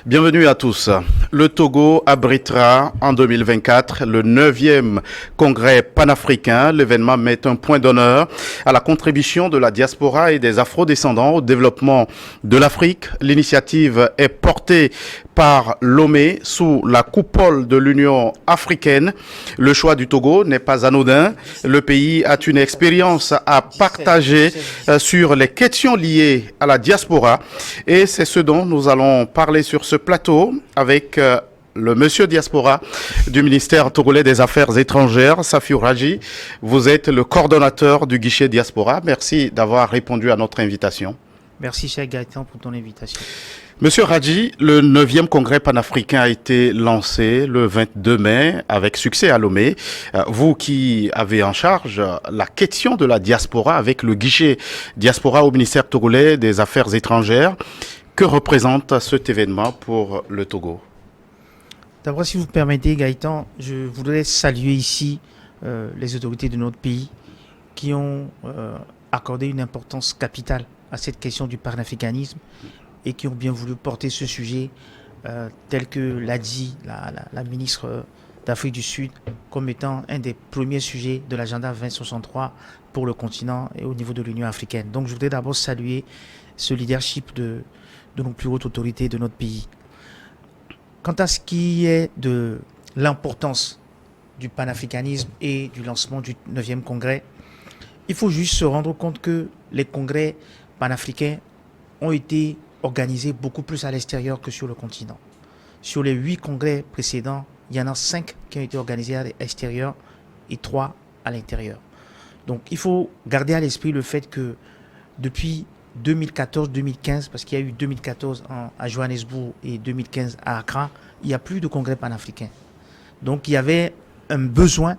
Bienvenue à tous. Le Togo abritera en 2024 le 9e congrès panafricain. L'événement met un point d'honneur à la contribution de la diaspora et des afro-descendants au développement de l'Afrique. L'initiative est portée par Lomé sous la coupole de l'Union africaine. Le choix du Togo n'est pas anodin. Le pays a une expérience à partager sur les questions liées à la diaspora et c'est ce dont nous allons parler sur ce plateau avec le monsieur diaspora du ministère togolais des Affaires étrangères, Safiou Radji. Vous êtes le coordonnateur du guichet diaspora. Merci d'avoir répondu à notre invitation. Merci, cher Gaëtan, pour ton invitation. Monsieur Radji, le 9e congrès panafricain a été lancé le 22 mai avec succès à Lomé. Vous qui avez en charge la question de la diaspora avec le guichet diaspora au ministère togolais des Affaires étrangères, que représente cet événement pour le Togo? D'abord, si vous permettez, Gaëtan, je voudrais saluer ici les autorités de notre pays qui ont accordé une importance capitale à cette question du panafricanisme et qui ont bien voulu porter ce sujet tel que l'a dit la ministre d'Afrique du Sud comme étant un des premiers sujets de l'agenda 2063 pour le continent et au niveau de l'Union africaine. Donc je voudrais d'abord saluer ce leadership de nos plus hautes autorités de notre pays. Quant à ce qui est de l'importance du panafricanisme et du lancement du 9e congrès, il faut juste se rendre compte que les congrès panafricains ont été organisés beaucoup plus à l'extérieur que sur le continent. Sur les 8 congrès précédents, il y en a 5 qui ont été organisés à l'extérieur et 3 à l'intérieur. Donc il faut garder à l'esprit le fait que depuis 2014-2015, parce qu'il y a eu 2014 à Johannesburg et 2015 à Accra, il n'y a plus de congrès panafricain. Donc il y avait un besoin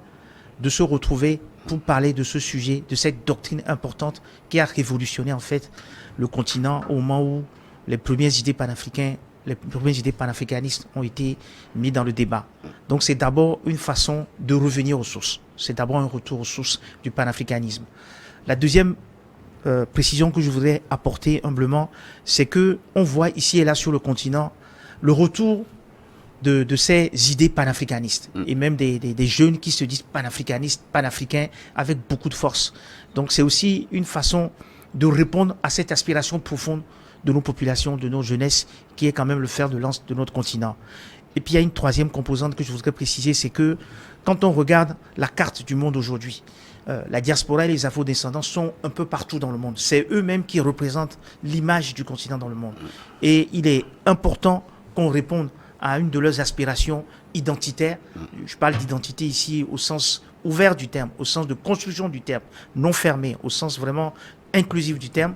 de se retrouver pour parler de ce sujet, de cette doctrine importante qui a révolutionné en fait le continent au moment où les premières idées panafricaines, les premières idées panafricanistes ont été mises dans le débat. Donc c'est d'abord une façon de revenir aux sources. C'est d'abord un retour aux sources du panafricanisme. La deuxième précision que je voudrais apporter humblement, c'est que on voit ici et là sur le continent le retour de ces idées panafricanistes et même des jeunes qui se disent panafricanistes, panafricains avec beaucoup de force. Donc c'est aussi une façon de répondre à cette aspiration profonde de nos populations, de nos jeunesses, qui est quand même le fer de lance de notre continent. Et puis il y a une troisième composante que je voudrais préciser, c'est que quand on regarde la carte du monde aujourd'hui, la diaspora et les afro-descendants sont un peu partout dans le monde. C'est eux-mêmes qui représentent l'image du continent dans le monde. Et il est important qu'on réponde à une de leurs aspirations identitaires. Je parle d'identité ici au sens ouvert du terme, au sens de construction du terme, non fermé, au sens vraiment inclusif du terme.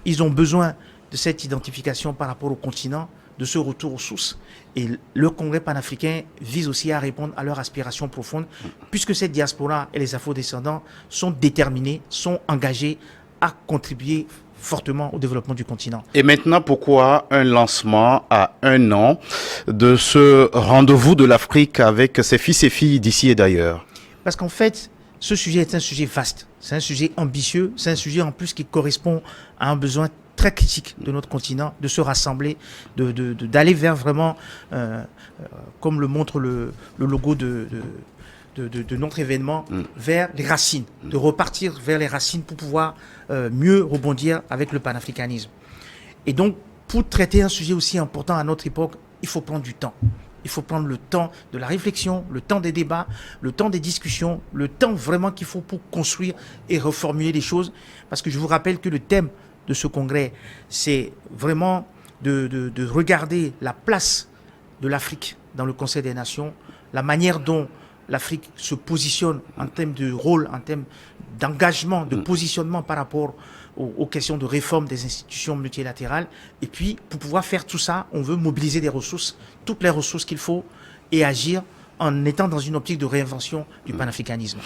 Ils ont besoin de cette identification par rapport au continent, de ce retour aux sources. Et le congrès panafricain vise aussi à répondre à leurs aspirations profondes, puisque cette diaspora et les afro-descendants sont déterminés, sont engagés à contribuer fortement au développement du continent. Et maintenant, pourquoi un lancement à 1 an de ce rendez-vous de l'Afrique avec ses fils et filles d'ici et d'ailleurs? Parce qu'en fait, ce sujet est un sujet vaste, c'est un sujet ambitieux, c'est un sujet en plus qui correspond à un besoin très critique de notre continent, de se rassembler, d'aller vers vraiment, comme le montre le logo de notre événement, vers les racines, de repartir vers les racines pour pouvoir mieux rebondir avec le panafricanisme. Et donc, pour traiter un sujet aussi important à notre époque, il faut prendre du temps. Il faut prendre le temps de la réflexion, le temps des débats, le temps des discussions, le temps vraiment qu'il faut pour construire et reformuler les choses. Parce que je vous rappelle que le thème de ce congrès, c'est vraiment de regarder la place de l'Afrique dans le Conseil des Nations, la manière dont l'Afrique se positionne en termes de rôle, en termes d'engagement, de positionnement par rapport aux questions de réforme des institutions multilatérales. Et puis, pour pouvoir faire tout ça, on veut mobiliser des ressources, toutes les ressources qu'il faut, et agir en étant dans une optique de réinvention du panafricanisme.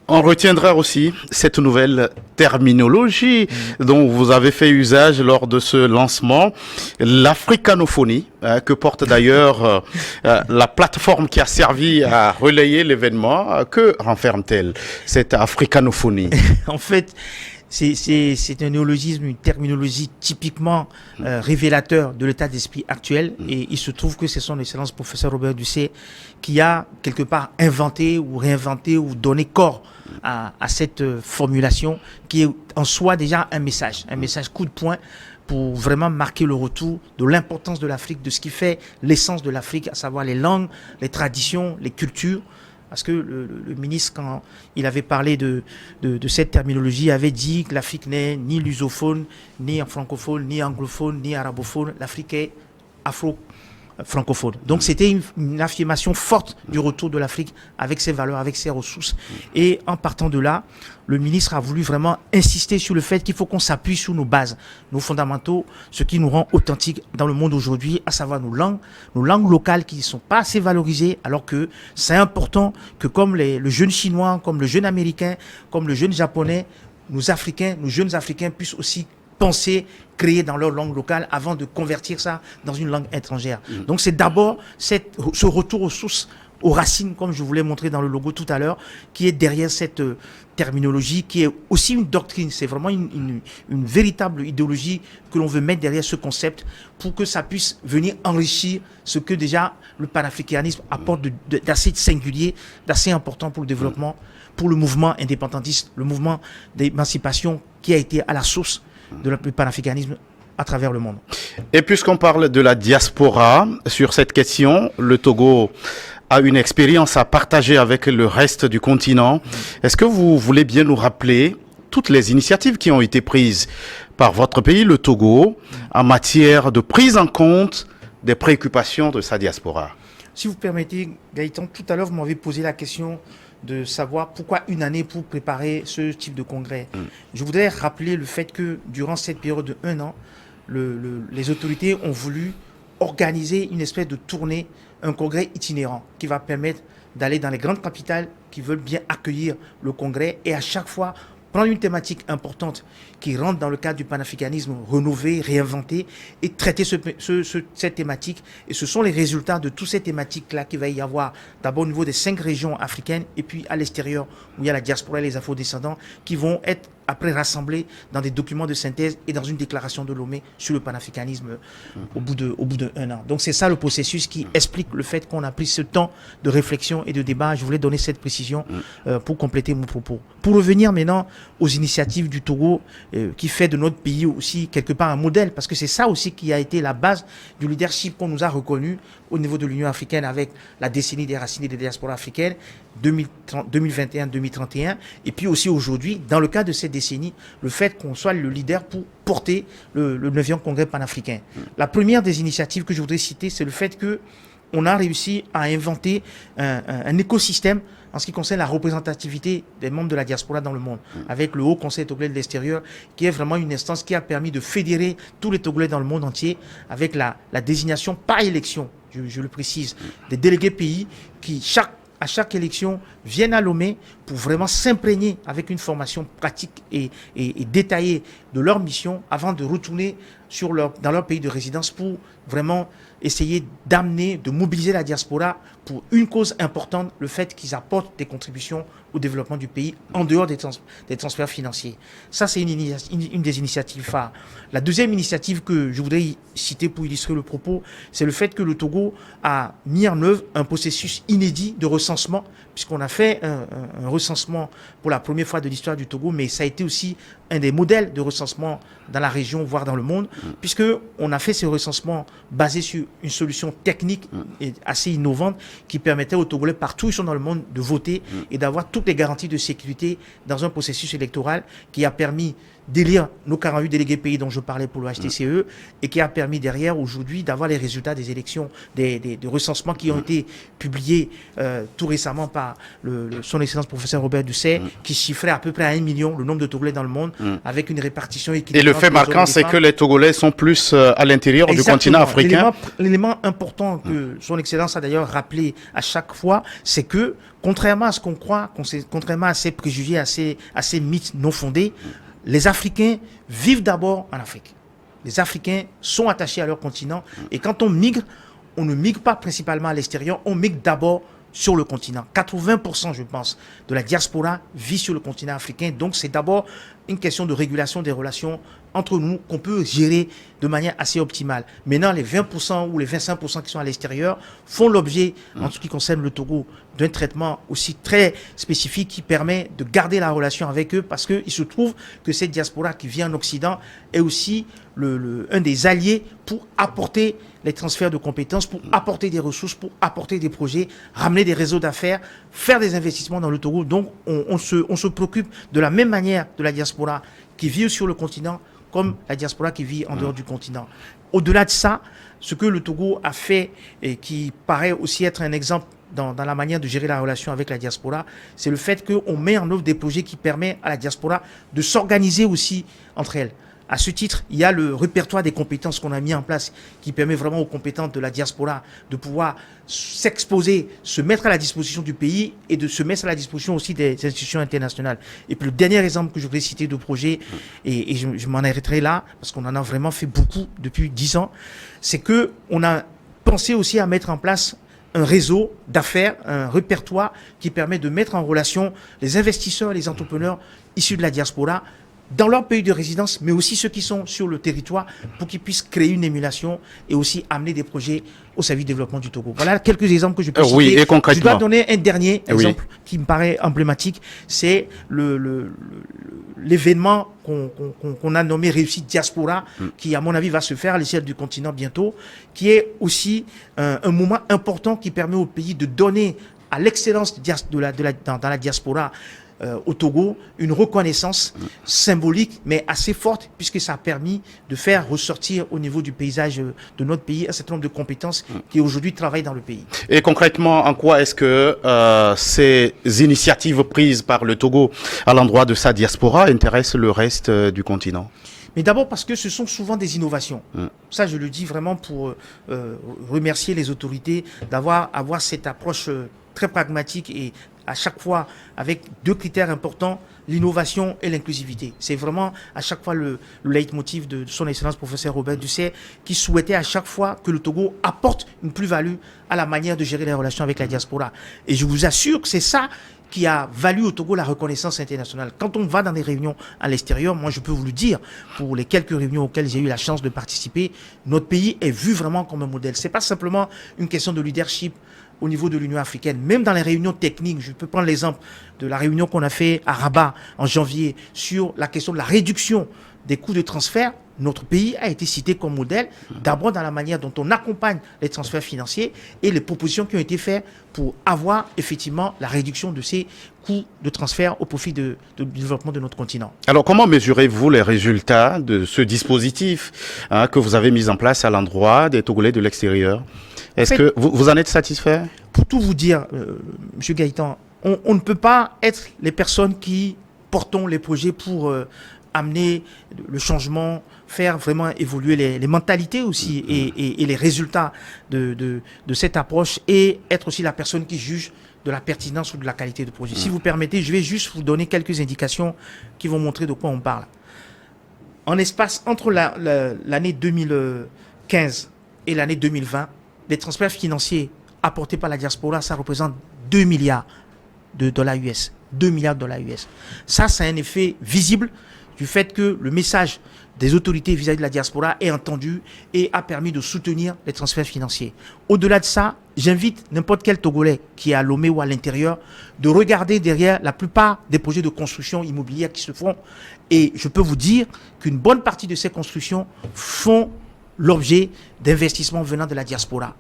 On retiendra aussi cette nouvelle terminologie dont vous avez fait usage lors de ce lancement, l'africanophonie, que porte d'ailleurs la plateforme qui a servi à relayer l'événement. Que renferme-t-elle, cette africanophonie? En fait, C'est un néologisme, une terminologie typiquement révélateur de l'état d'esprit actuel. Et il se trouve que c'est son excellence professeur Robert Dussey qui a quelque part inventé ou réinventé ou donné corps à cette formulation qui est en soi déjà un message coup de poing pour vraiment marquer le retour de l'importance de l'Afrique, de ce qui fait l'essence de l'Afrique, à savoir les langues, les traditions, les cultures. Parce que le ministre, quand il avait parlé de cette terminologie, avait dit que l'Afrique n'est ni lusophone, ni francophone, ni anglophone, ni arabophone. L'Afrique est afro-francophone. Donc c'était une affirmation forte du retour de l'Afrique avec ses valeurs, avec ses ressources. Et en partant de là, le ministre a voulu vraiment insister sur le fait qu'il faut qu'on s'appuie sur nos bases, nos fondamentaux, ce qui nous rend authentiques dans le monde aujourd'hui, à savoir nos langues locales qui ne sont pas assez valorisées, alors que c'est important que comme le jeune chinois, comme le jeune américain, comme le jeune japonais, nos jeunes africains puissent aussi penser, créer dans leur langue locale avant de convertir ça dans une langue étrangère. Donc c'est d'abord ce retour aux sources, aux racines, comme je vous l'ai montré dans le logo tout à l'heure, qui est derrière cette terminologie, qui est aussi une doctrine. C'est vraiment une véritable idéologie que l'on veut mettre derrière ce concept pour que ça puisse venir enrichir ce que déjà le panafricanisme apporte d'assez singulier, d'assez important pour le développement, pour le mouvement indépendantiste, le mouvement d'émancipation qui a été à la source du panafricanisme à travers le monde. Et puisqu'on parle de la diaspora, sur cette question, le Togo a une expérience à partager avec le reste du continent. Est-ce que vous voulez bien nous rappeler toutes les initiatives qui ont été prises par votre pays, le Togo, en matière de prise en compte des préoccupations de sa diaspora? Si vous permettez, Gaëtan, tout à l'heure, vous m'avez posé la question de savoir pourquoi une année pour préparer ce type de congrès. Je voudrais rappeler le fait que durant cette période de 1 an, les autorités ont voulu organiser une espèce de tournée, un congrès itinérant qui va permettre d'aller dans les grandes capitales qui veulent bien accueillir le congrès et à chaque fois prendre une thématique importante qui rentre dans le cadre du panafricanisme rénové, réinventé et traiter cette thématique. Et ce sont les résultats de toutes ces thématiques-là qu'il va y avoir d'abord au niveau des 5 régions africaines et puis à l'extérieur où il y a la diaspora et les afro-descendants qui vont être après rassemblés dans des documents de synthèse et dans une déclaration de Lomé sur le panafricanisme au bout de 1 an. Donc c'est ça le processus qui explique le fait qu'on a pris ce temps de réflexion et de débat. Je voulais donner cette précision pour compléter mon propos. Pour revenir maintenant aux initiatives du Togo qui fait de notre pays aussi quelque part un modèle, parce que c'est ça aussi qui a été la base du leadership qu'on nous a reconnu au niveau de l'Union africaine avec la décennie des racines et des diasporas africaines 2021-2031 et puis aussi aujourd'hui dans le cadre de cette décennie le fait qu'on soit le leader pour porter le 9e congrès panafricain. La première des initiatives que je voudrais citer, c'est le fait que on a réussi à inventer un écosystème en ce qui concerne la représentativité des membres de la diaspora dans le monde, avec le Haut Conseil togolais de l'extérieur, qui est vraiment une instance qui a permis de fédérer tous les Togolais dans le monde entier, avec la désignation par élection, je le précise, des délégués pays qui, à chaque élection, viennent à Lomé pour vraiment s'imprégner avec une formation pratique et détaillée de leur mission avant de retourner dans leur pays de résidence pour vraiment essayer d'amener, de mobiliser la diaspora pour une cause importante, le fait qu'ils apportent des contributions au développement du pays en dehors des transferts financiers. Ça, c'est une des initiatives phares. La deuxième initiative que je voudrais citer pour illustrer le propos, c'est le fait que le Togo a mis en œuvre un processus inédit de recensement, puisqu'on a fait un recensement pour la première fois de l'histoire du Togo, mais ça a été aussi un des modèles de recensement dans la région, voire dans le monde, puisqu'on a fait ce recensement basé sur une solution technique et assez innovante qui permettait aux Togolais partout où ils sont dans le monde de voter et d'avoir toutes les garanties de sécurité dans un processus électoral qui a permis d'élire nos 48 délégués pays dont je parlais pour le HTCE et qui a permis derrière aujourd'hui d'avoir les résultats des élections, des recensements qui ont été publiés tout récemment par son excellence professeur Robert Dussey qui chiffrait à peu près à 1 million le nombre de Togolais dans le monde avec une répartition équilibrée. Et le fait marquant, c'est que les Togolais sont plus à l'intérieur du continent africain. L'élément important que son excellence a d'ailleurs rappelé à chaque fois, c'est que contrairement à ce qu'on croit, contrairement à ces préjugés, à ces mythes non fondés, les Africains vivent d'abord en Afrique. Les Africains sont attachés à leur continent. Et quand on migre, on ne migre pas principalement à l'extérieur, on migre d'abord sur le continent. 80%, je pense, de la diaspora vit sur le continent africain. Donc, c'est d'abord une question de régulation des relations entre nous qu'on peut gérer de manière assez optimale. Maintenant, les 20% ou les 25% qui sont à l'extérieur font l'objet, en ce qui concerne le Togo, d'un traitement aussi très spécifique qui permet de garder la relation avec eux parce qu'il se trouve que cette diaspora qui vient en Occident est aussi un des alliés pour apporter les transferts de compétences, pour apporter des ressources, pour apporter des projets, ramener des réseaux d'affaires, faire des investissements dans le Togo. Donc, on se préoccupe de la même manière de la diaspora qui vit sur le continent comme la diaspora qui vit en dehors du continent. Au-delà de ça, ce que le Togo a fait et qui paraît aussi être un exemple dans la manière de gérer la relation avec la diaspora, c'est le fait qu'on met en œuvre des projets qui permettent à la diaspora de s'organiser aussi entre elles. À ce titre, il y a le répertoire des compétences qu'on a mis en place qui permet vraiment aux compétentes de la diaspora de pouvoir s'exposer, se mettre à la disposition du pays et de se mettre à la disposition aussi des institutions internationales. Et puis le dernier exemple que je voudrais citer de projet, et je m'en arrêterai là, parce qu'on en a vraiment fait beaucoup depuis 10 ans, c'est que on a pensé aussi à mettre en place un réseau d'affaires, un répertoire qui permet de mettre en relation les investisseurs et les entrepreneurs issus de la diaspora dans leur pays de résidence, mais aussi ceux qui sont sur le territoire pour qu'ils puissent créer une émulation et aussi amener des projets au service du développement du Togo. Voilà quelques exemples que je peux citer. Oui, et concrètement. Je dois donner un dernier exemple qui me paraît emblématique, c'est l'événement qu'on a nommé Réussite Diaspora, qui à mon avis va se faire à l'échelle du continent bientôt, qui est aussi un moment important qui permet au pays de donner à l'excellence dans la diaspora au Togo une reconnaissance symbolique mais assez forte puisque ça a permis de faire ressortir au niveau du paysage de notre pays un certain nombre de compétences qui aujourd'hui travaillent dans le pays. Et concrètement, en quoi est-ce que ces initiatives prises par le Togo à l'endroit de sa diaspora intéressent le reste du continent ? Mais d'abord parce que ce sont souvent des innovations. Ça, je le dis vraiment pour remercier les autorités d'avoir cette approche très pragmatique et à chaque fois avec 2 critères importants, l'innovation et l'inclusivité. C'est vraiment à chaque fois le leitmotiv de son excellence professeur Robert Dussey qui souhaitait à chaque fois que le Togo apporte une plus-value à la manière de gérer les relations avec la diaspora. Et je vous assure que c'est ça qui a valu au Togo la reconnaissance internationale. Quand on va dans des réunions à l'extérieur, moi je peux vous le dire, pour les quelques réunions auxquelles j'ai eu la chance de participer, notre pays est vu vraiment comme un modèle. C'est pas simplement une question de leadership au niveau de l'Union africaine, même dans les réunions techniques. Je peux prendre l'exemple de la réunion qu'on a fait à Rabat en janvier sur la question de la réduction des coûts de transfert. Notre pays a été cité comme modèle, d'abord dans la manière dont on accompagne les transferts financiers et les propositions qui ont été faites pour avoir effectivement la réduction de ces coûts de transfert au profit du développement de notre continent. Alors, comment mesurez-vous les résultats de ce dispositif que vous avez mis en place à l'endroit des Togolais de l'extérieur ? Est-ce que vous en êtes satisfait ? Pour tout vous dire, M. Gaëtan, on ne peut pas être les personnes qui portons les projets pour amener le changement, faire vraiment évoluer les mentalités aussi et les résultats de cette approche et être aussi la personne qui juge de la pertinence ou de la qualité du projet. Si vous permettez, je vais juste vous donner quelques indications qui vont montrer de quoi on parle. En espace entre l'année 2015 et l'année 2020, les transferts financiers apportés par la diaspora, ça représente 2 milliards de dollars US. 2 milliards de dollars US. Ça, c'est un effet visible du fait que le message des autorités vis-à-vis de la diaspora est entendu et a permis de soutenir les transferts financiers. Au-delà de ça, j'invite n'importe quel Togolais qui est à Lomé ou à l'intérieur de regarder derrière la plupart des projets de construction immobilière qui se font. Et je peux vous dire qu'une bonne partie de ces constructions font l'objet d'investissements venant de la diaspora.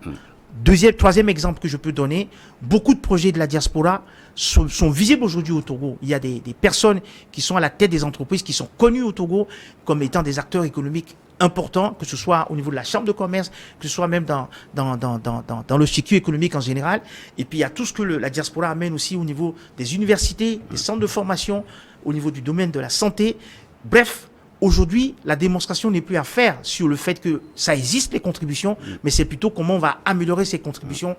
Troisième exemple que je peux donner, beaucoup de projets de la diaspora sont visibles aujourd'hui au Togo. Il y a des personnes qui sont à la tête des entreprises qui sont connues au Togo comme étant des acteurs économiques importants, que ce soit au niveau de la chambre de commerce, que ce soit même dans le circuit économique en général. Et puis il y a tout ce que la diaspora amène aussi au niveau des universités, des centres de formation, au niveau du domaine de la santé. Bref, aujourd'hui, la démonstration n'est plus à faire sur le fait que ça existe, les contributions, mais c'est plutôt comment on va améliorer ces contributions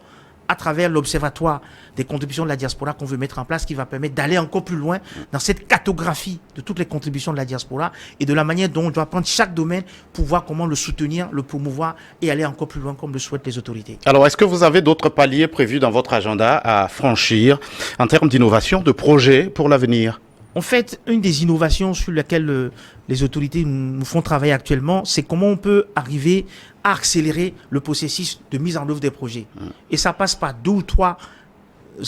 à travers l'Observatoire des contributions de la diaspora qu'on veut mettre en place, qui va permettre d'aller encore plus loin dans cette cartographie de toutes les contributions de la diaspora et de la manière dont on doit prendre chaque domaine pour voir comment le soutenir, le promouvoir et aller encore plus loin comme le souhaitent les autorités. Alors, est-ce que vous avez d'autres paliers prévus dans votre agenda à franchir en termes d'innovation, de projets pour l'avenir? En fait, une des innovations sur lesquelles les autorités nous font travailler actuellement, c'est comment on peut arriver à accélérer le processus de mise en œuvre des projets. Et ça passe par 2 ou 3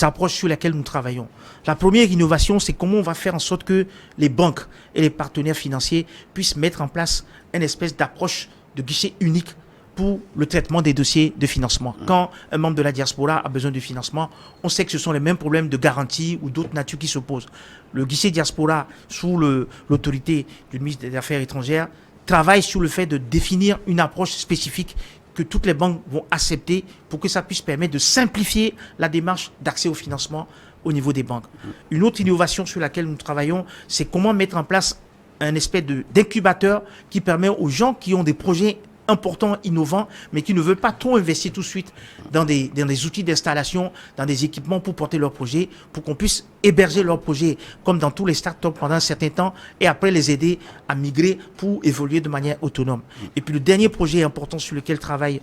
approches sur lesquelles nous travaillons. La première innovation, c'est comment on va faire en sorte que les banques et les partenaires financiers puissent mettre en place une espèce d'approche de guichet unique pour le traitement des dossiers de financement. Quand un membre de la diaspora a besoin de financement, on sait que ce sont les mêmes problèmes de garantie ou d'autres natures qui se posent. Le guichet diaspora, sous l'autorité du ministre des Affaires étrangères, travaille sur le fait de définir une approche spécifique que toutes les banques vont accepter pour que ça puisse permettre de simplifier la démarche d'accès au financement au niveau des banques. Une autre innovation sur laquelle nous travaillons, c'est comment mettre en place un espèce d'incubateur qui permet aux gens qui ont des projets importants, innovants, mais qui ne veulent pas trop investir tout de suite dans des outils d'installation, dans des équipements pour porter leur projet, pour qu'on puisse héberger leur projet, comme dans tous les startups pendant un certain temps, et après les aider à migrer pour évoluer de manière autonome. Et puis le dernier projet important sur lequel travaillent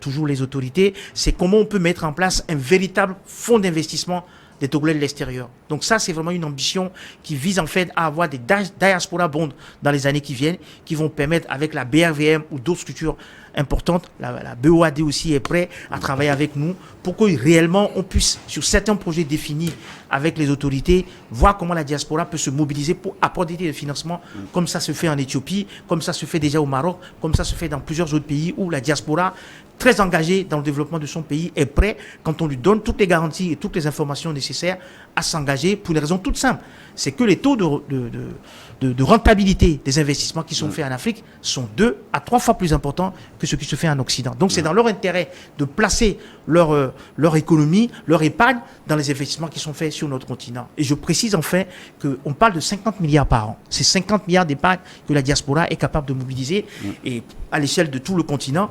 toujours les autorités, c'est comment on peut mettre en place un véritable fonds d'investissement des Togolais de l'extérieur. Donc ça, c'est vraiment une ambition qui vise en fait à avoir des diaspora bonds dans les années qui viennent, qui vont permettre avec la BRVM ou d'autres structures importantes, la BOAD aussi est prêt à travailler avec nous pour que réellement on puisse, sur certains projets définis avec les autorités, voir comment la diaspora peut se mobiliser pour apporter des financements, comme ça se fait en Éthiopie, comme ça se fait déjà au Maroc, comme ça se fait dans plusieurs autres pays où la diaspora, très engagée dans le développement de son pays, est prêt, quand on lui donne toutes les garanties et toutes les informations nécessaires, à s'engager pour une raison toute simple. C'est que les taux de rentabilité des investissements qui sont faits en Afrique sont 2 à 3 fois plus importants que ce qui se fait en Occident. Donc c'est dans leur intérêt de placer leur économie, leur épargne dans les investissements qui sont faits sur notre continent. Et je précise enfin qu'on parle de 50 milliards par an. C'est 50 milliards d'épargne que la diaspora est capable de mobiliser et à l'échelle de tout le continent.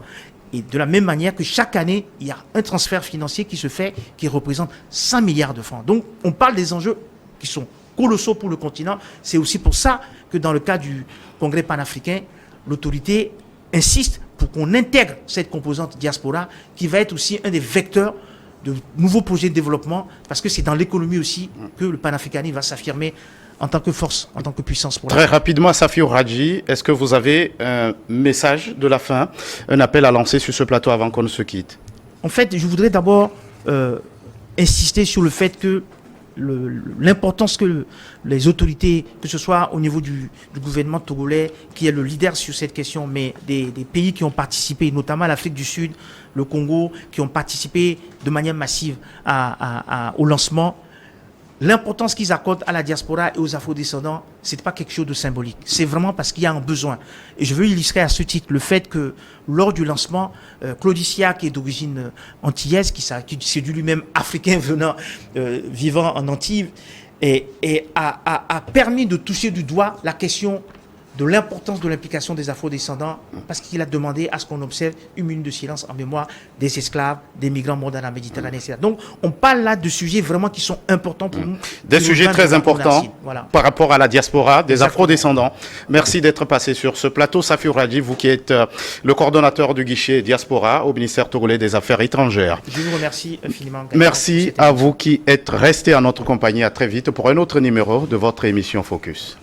Et de la même manière que chaque année, il y a un transfert financier qui se fait, qui représente 100 milliards de francs. Donc, on parle des enjeux qui sont colossaux pour le continent. C'est aussi pour ça que dans le cas du Congrès panafricain, l'autorité insiste pour qu'on intègre cette composante diaspora qui va être aussi un des vecteurs de nouveaux projets de développement, parce que c'est dans l'économie aussi que le panafricanisme va s'affirmer en tant que force, en tant que puissance. Pour Très rapidement, Safiou Radji, est-ce que vous avez un message de la fin, un appel à lancer sur ce plateau avant qu'on ne se quitte? En fait, je voudrais d'abord insister sur le fait que l'importance que les autorités, que ce soit au niveau du gouvernement togolais, qui est le leader sur cette question, mais des pays qui ont participé, notamment l'Afrique du Sud, le Congo, qui ont participé de manière massive au lancement, l'importance qu'ils accordent à la diaspora et aux afrodescendants, c'est pas quelque chose de symbolique. C'est vraiment parce qu'il y a un besoin. Et je veux illustrer à ce titre le fait que lors du lancement, Claudicia, qui est d'origine antillaise, qui c'est du lui-même africain vivant en Antilles, a permis de toucher du doigt la question de l'importance de l'implication des afrodescendants, parce qu'il a demandé à ce qu'on observe une minute de silence en mémoire des esclaves, des migrants morts dans la Méditerranée, etc. Donc, on parle là de sujets vraiment qui sont importants pour nous. Des sujets très importants par rapport à la diaspora, des afrodescendants. Merci d'être passé sur ce plateau. Safiou Radji, vous qui êtes le coordonnateur du guichet diaspora au ministère togolais des Affaires étrangères. Je vous remercie infiniment. Merci à vous qui êtes restés en notre compagnie. À très vite pour un autre numéro de votre émission Focus.